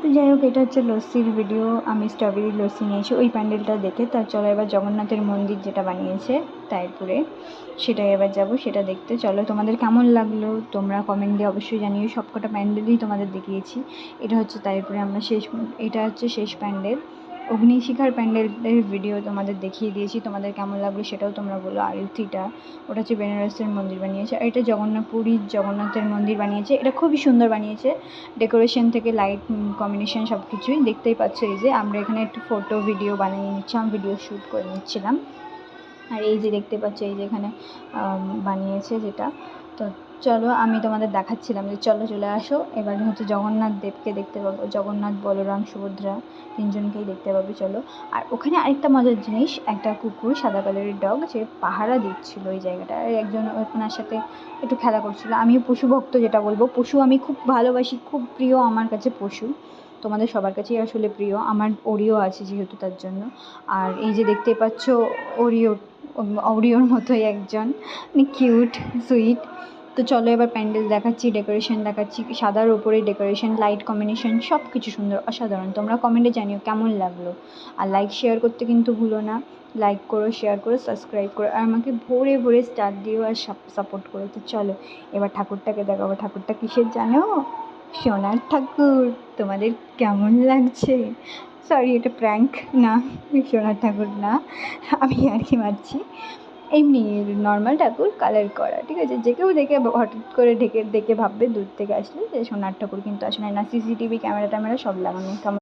তো যাই হোক, এটা হচ্ছে লস্যির ভিডিও। আমি স্ট্রবেরি লস্যি নিয়েছি ওই প্যান্ডেলটা দেখে। তার চলো এবার জগন্নাথের মন্দির যেটা বানিয়েছে তাইপুরে, সেটাই এবার যাব সেটা দেখতে। চলো, তোমাদের কেমন লাগলো তোমরা কমেন্ট দিয়ে অবশ্যই জানিও। সবকটা প্যান্ডেলই তোমাদের দেখিয়েছি। এটা হচ্ছে তাইপুরে আমরা এটা হচ্ছে শেষ প্যান্ডেল। অগ্নিশিখার প্যান্ডেলের ভিডিও তোমাদের দেখিয়ে দিয়েছি, তোমাদের কেমন লাগলো সেটাও তোমরা বলো। আরতিটা ওটা হচ্ছে বেনারসের মন্দির বানিয়েছে, আর এটা পুরীর জগন্নাথের মন্দির বানিয়েছে। এটা খুবই সুন্দর বানিয়েছে, ডেকোরেশন থেকে লাইট কম্বিনেশন সব কিছুই দেখতেই পাচ্ছ। এই যে আমরা এখানে একটু ফটো ভিডিও বানিয়ে নিচ্ছিলাম, ভিডিও শ্যুট করে নিচ্ছিলাম। আর এই যে দেখতে পাচ্ছ, এই যে এখানে বানিয়েছে যেটা। তো চলো, আমি তোমাদের দেখাচ্ছিলাম যে চলো চলে আসো। এবার হচ্ছে জগন্নাথ দেবকে দেখতে পাবো, জগন্নাথ বলরাম সুভদ্রা তিনজনকেই দেখতে পাবে। চলো। আর ওখানে আরেকটা মজার জিনিস, একটা কুকুর সাদা কালারের ডগ যে পাহারা দিচ্ছিল ওই জায়গাটা, আর একজন ওনার সাথে একটু খেলা করছিল। আমিও পশু ভক্ত, যেটা বলবো, পশু আমি খুব ভালোবাসি, খুব প্রিয় আমার কাছে পশু। তোমাদের সবার কাছেই আসলে প্রিয়, আমার ওরিও আছে যেহেতু তার জন্য। আর এই যে দেখতে পাচ্ছ ওরিওর মতোই একজন, কিউট সুইট। তো চলো এবার প্যান্ডেল দেখাচ্ছি, ডেকোরেশন দেখাচ্ছি। সাদার ওপরে ডেকোরেশন, লাইট কম্বিনেশন সব কিছু সুন্দর, অসাধারণ। তোমরা কমেন্টে জানিও কেমন লাগলো। আর লাইক শেয়ার করতে কিন্তু ভুলো না। লাইক করো, শেয়ার করো, সাবস্ক্রাইব করো, আর আমাকে ভোরে ভোরে স্টার দিও আর সাপোর্ট করো। তো চলো এবার ঠাকুরটাকে দেখাবো। ঠাকুরটা কিসের জানো? সোনার ঠাকুর। তোমাদের কেমন লাগছে? সরি, এটা প্র্যাঙ্ক না, সোনার ঠাকুর না, আমি আর কি মারছি। এমনি নর্মাল ঠাকুর, কালার করা, ঠিক আছে? যে কেউ দেখে হঠাৎ করে দেখে ভাববে দূর থেকে আসলে যে সোনার ঠাকুর, কিন্তু আসলে না। সিসিটিভি ক্যামেরা ট্যামেরা সব লাগানো।